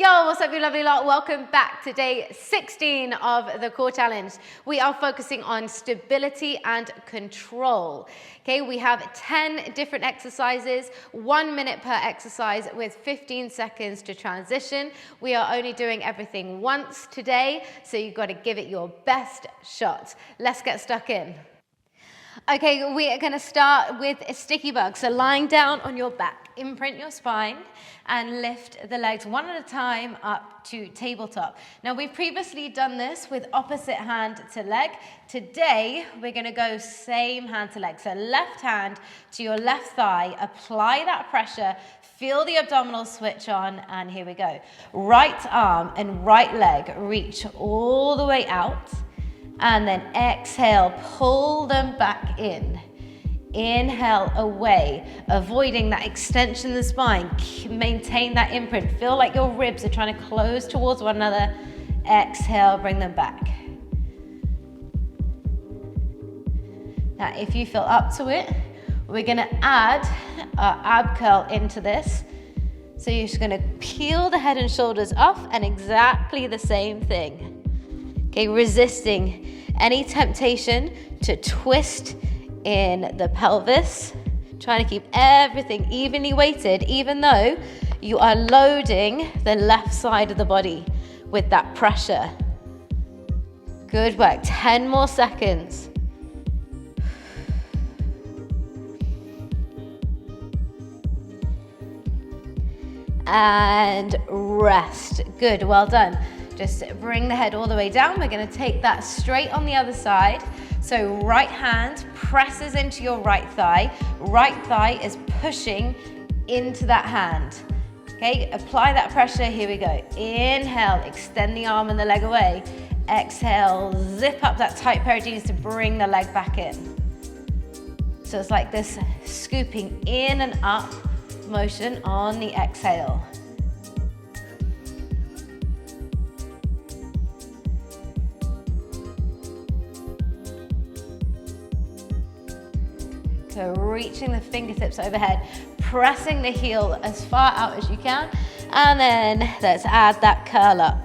Yo, what's up, you lovely lot? Welcome back to day 16 of the core challenge. We are focusing on stability and control. Okay, we have 10 different exercises, 1 minute per exercise with 15 seconds to transition. We are only doing everything once today, so you've got to give it your best shot. Let's get stuck in. Okay, we are going to start with a sticky bug. So lying down on your back, imprint your spine and lift the legs one at a time up to tabletop. Now we've previously done this with opposite hand to leg. Today we're going to go same hand to leg. So left hand to your left thigh, apply that pressure, feel the abdominal switch on, and here we go. Right arm and right leg reach all the way out. And then exhale, pull them back in. Inhale away, avoiding that extension of the spine. Maintain that imprint. Feel like your ribs are trying to close towards one another. Exhale, bring them back. Now, if you feel up to it, we're gonna add our ab curl into this. So you're just gonna peel the head and shoulders off and exactly the same thing. Okay, resisting any temptation to twist in the pelvis, trying to keep everything evenly weighted, even though you are loading the left side of the body with that pressure. Good work, 10 more seconds. And rest, good, well done. Just bring the head all the way down. We're going to take that straight on the other side. So right hand presses into your right thigh. Right thigh is pushing into that hand. Okay, apply that pressure. Here we go. Inhale, extend the arm and the leg away. Exhale, zip up that tight pair of jeans to bring the leg back in. So it's like this scooping in and up motion on the exhale. So reaching the fingertips overhead, pressing the heel as far out as you can, and then let's add that curl up.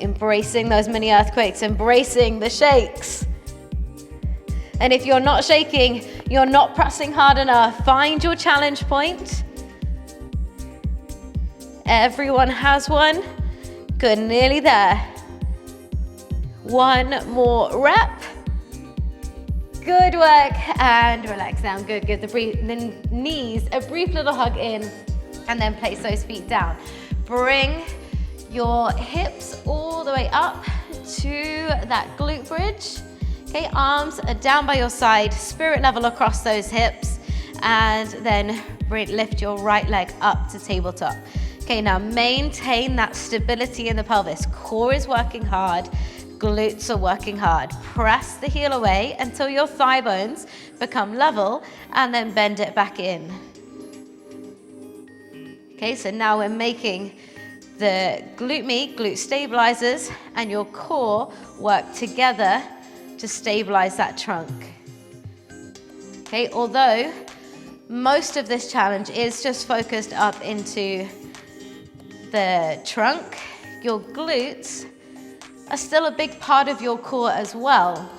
Embracing those mini earthquakes, embracing the shakes. And if you're not shaking, you're not pressing hard enough, find your challenge point. Everyone has one. Good, nearly there. One more rep. Good work, and relax down. Good, good. The knees, a brief little hug in, and then place those feet down. Bring your hips all the way up to that glute bridge. Okay, arms are down by your side, spirit level across those hips, and then lift your right leg up to tabletop. Okay, now maintain that stability in the pelvis. Core is working hard. Glutes are working hard. Press the heel away until your thigh bones become level and then bend it back in. Okay, so now we're making the glute med, glute stabilizers, and your core work together to stabilize that trunk. Okay, although most of this challenge is just focused up into the trunk, your glutes are still a big part of your core as well.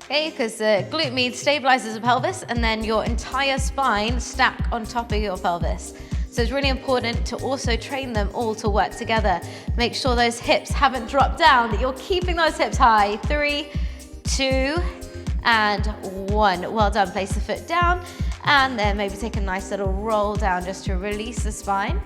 Okay, because the glute med stabilizes the pelvis and then your entire spine stack on top of your pelvis. So it's really important to also train them all to work together. Make sure those hips haven't dropped down, that you're keeping those hips high. 3, 2, and 1. Well done, place the foot down and then maybe take a nice little roll down just to release the spine.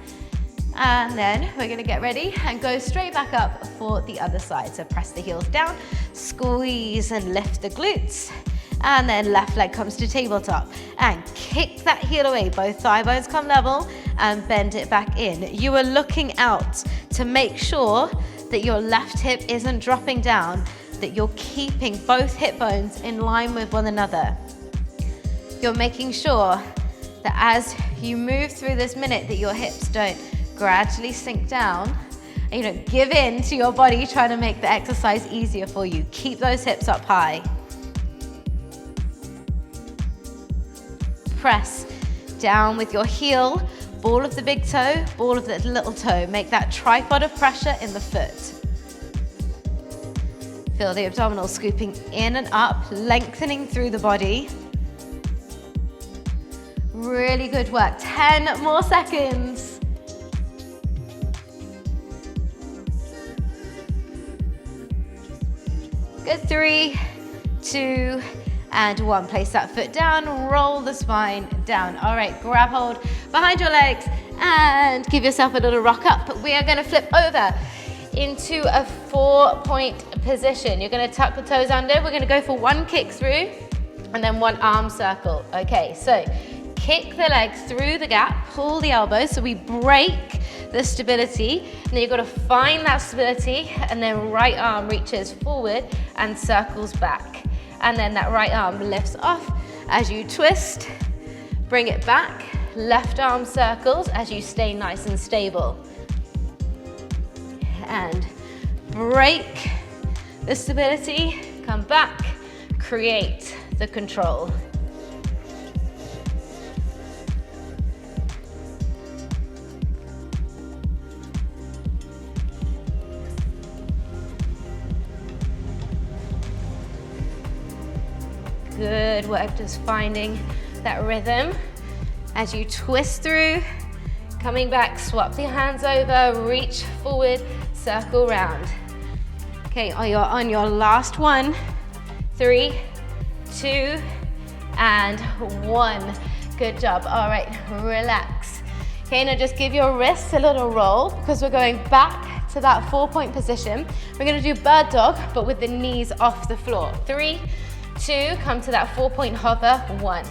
And then we're gonna get ready and go straight back up for the other side. So press the heels down, squeeze and lift the glutes. And then left leg comes to tabletop. And kick that heel away, both thigh bones come level and bend it back in. You are looking out to make sure that your left hip isn't dropping down, that you're keeping both hip bones in line with one another. You're making sure that as you move through this minute that your hips don't gradually sink down and you don't give in to your body trying to make the exercise easier for you. Keep those hips up high. press down with your heel, ball of the big toe, ball of the little toe. Make that tripod of pressure in the foot. Feel the abdominals scooping in and up, lengthening through the body. Really good work. 10 more seconds. Good, 3, 2, and 1. Place that foot down, roll the spine down. All right, grab hold behind your legs and give yourself a little rock up. We are gonna flip over into a 4-point position. You're gonna tuck the toes under. We're gonna go for 1 kick through and then 1 arm circle. Okay, so kick the legs through the gap, pull the elbows so we break the stability. And then you've got to find that stability, and then right arm reaches forward and circles back. And then that right arm lifts off as you twist, bring it back, left arm circles as you stay nice and stable. And break the stability, come back, create the control. Good work, just finding that rhythm as you twist through, coming back, swap the hands over, reach forward, circle round. Okay, on your last one, 3, 2, and 1. Good job. All right, relax. Okay, now just give your wrists a little roll because we're going back to that 4-point position. We're gonna do bird dog, but with the knees off the floor. 3, 2, come to that 4-point hover, 1.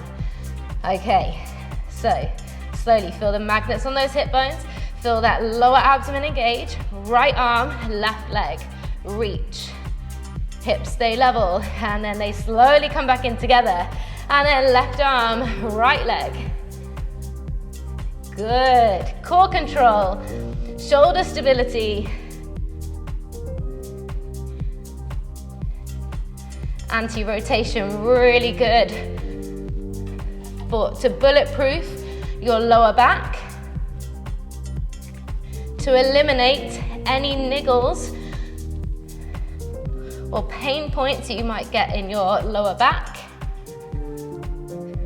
Okay, so slowly feel the magnets on those hip bones, feel that lower abdomen engage, right arm, left leg, reach. Hips stay level, and then they slowly come back in together. And then left arm, right leg. Good, core control, shoulder stability. Anti-rotation, really good. To bulletproof your lower back, to eliminate any niggles or pain points that you might get in your lower back.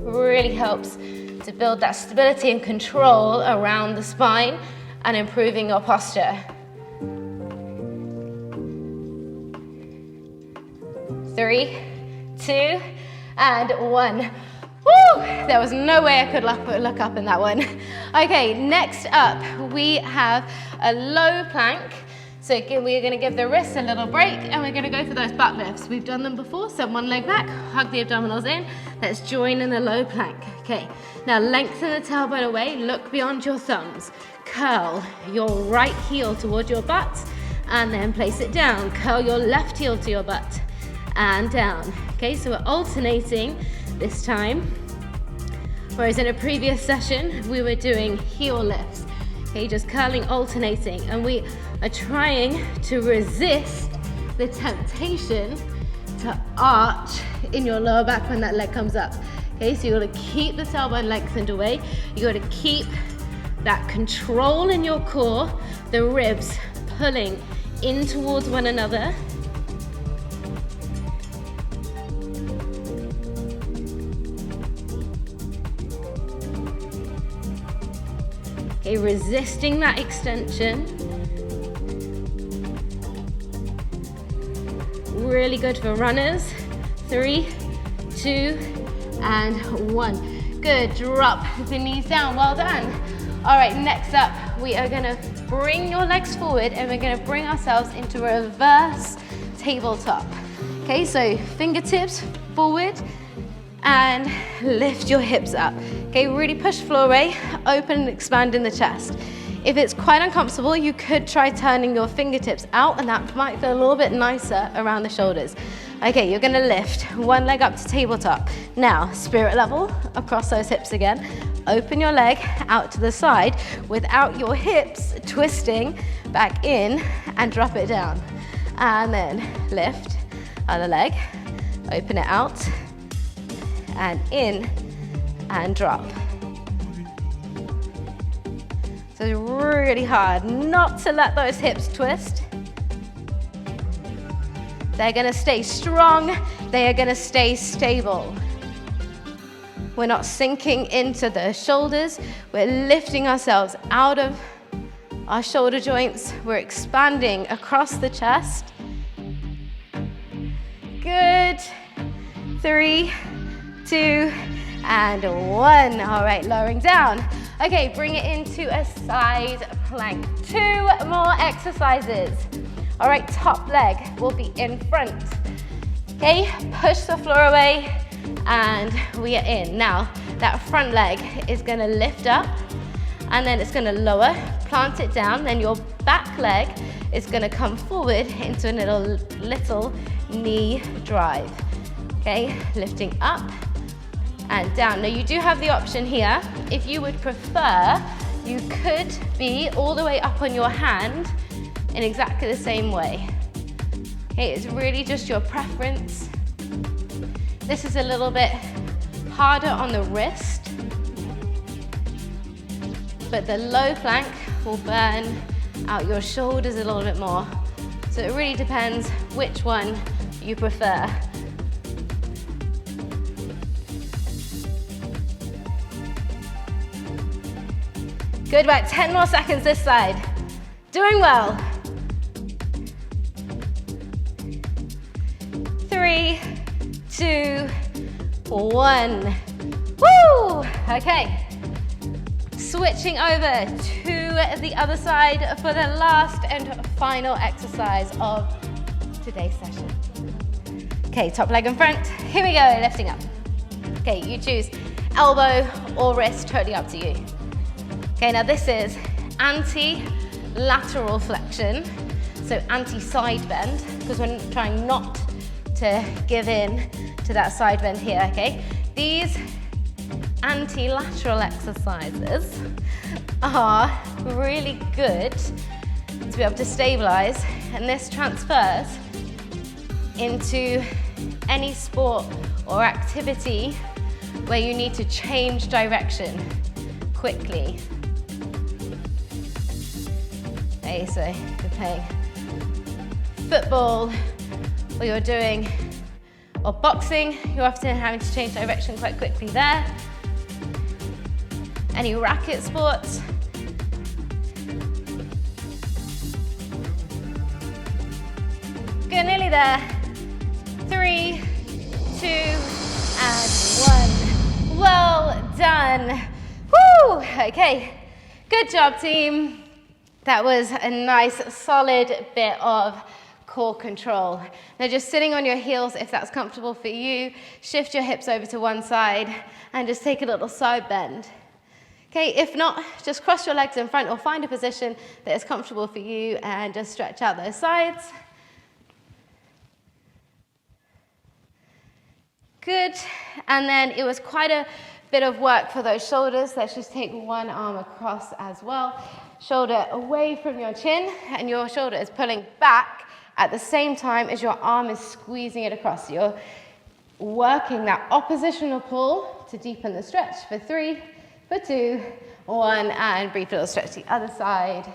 Really helps to build that stability and control around the spine and improving your posture. 3, 2, and 1. Woo! There was no way I could look up in that one. Okay, next up, we have a low plank. So we're gonna give the wrists a little break and we're gonna go for those butt lifts. We've done them before, so 1 leg back, hug the abdominals in. Let's join in the low plank. Okay, now lengthen the tailbone away, look beyond your thumbs. Curl your right heel towards your butt and then place it down. Curl your left heel to your butt and down. Okay, so we're alternating this time. Whereas in a previous session, we were doing heel lifts. Okay, just curling, alternating. And we are trying to resist the temptation to arch in your lower back when that leg comes up. Okay, so you gotta keep the tailbone lengthened away. You gotta keep that control in your core, the ribs pulling in towards one another. Okay, resisting that extension. Really good for runners. 3, 2, and 1. Good, drop the knees down, well done. All right, next up, we are gonna bring your legs forward and we're gonna bring ourselves into a reverse tabletop. Okay, so fingertips forward and lift your hips up. Okay, really push floor away, open and expand in the chest. If it's quite uncomfortable, you could try turning your fingertips out and that might feel a little bit nicer around the shoulders. Okay, you're gonna lift 1 leg up to tabletop. Now, spirit level across those hips again. Open your leg out to the side without your hips twisting back in and drop it down. And then lift, other leg, open it out and in and drop. So it's really hard not to let those hips twist. They're gonna stay strong, they are gonna stay stable. We're not sinking into the shoulders, we're lifting ourselves out of our shoulder joints, we're expanding across the chest. Good. 3, 2, and 1. All right, lowering down. Okay, bring it into a side plank. 2 more exercises. All right, top leg will be in front. Okay, push the floor away, and we are in. Now, that front leg is gonna lift up, and then it's gonna lower, plant it down, then your back leg is gonna come forward into a little knee drive. Okay, lifting up and down. Now you do have the option here, if you would prefer, you could be all the way up on your hand in exactly the same way. Okay, it's really just your preference. This is a little bit harder on the wrist, but the low plank will burn out your shoulders a little bit more. So it really depends which one you prefer. Good, about 10 more seconds this side. Doing well. 3, 2, 1. Woo! Okay. Switching over to the other side for the last and final exercise of today's session. Okay, top leg in front. Here we go, lifting up. Okay, you choose elbow or wrist, totally up to you. Okay, now this is anti-lateral flexion, so anti-side bend, because we're trying not to give in to that side bend here, okay? These anti-lateral exercises are really good to be able to stabilize, and this transfers into any sport or activity where you need to change direction quickly. Okay, so you're playing football, or you're doing, or boxing, you're often having to change direction quite quickly there. Any racket sports. Good, nearly there. 3, 2, and 1. Well done. Woo! Okay, good job, team. That was a nice, solid bit of core control. Now just sitting on your heels, if that's comfortable for you, shift your hips over to one side and just take a little side bend. Okay, if not, just cross your legs in front or find a position that is comfortable for you and just stretch out those sides. Good, and then it was quite a bit of work for those shoulders. Let's just take one arm across as well. Shoulder away from your chin, and your shoulder is pulling back at the same time as your arm is squeezing it across. So you're working that oppositional pull to deepen the stretch for 3, for 2, 1, and brief little stretch to the other side.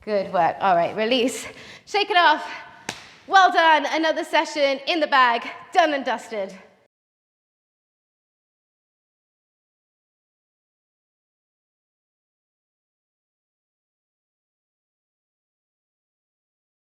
Good work. All right, release. Shake it off. Well done. Another session in the bag. Done and dusted.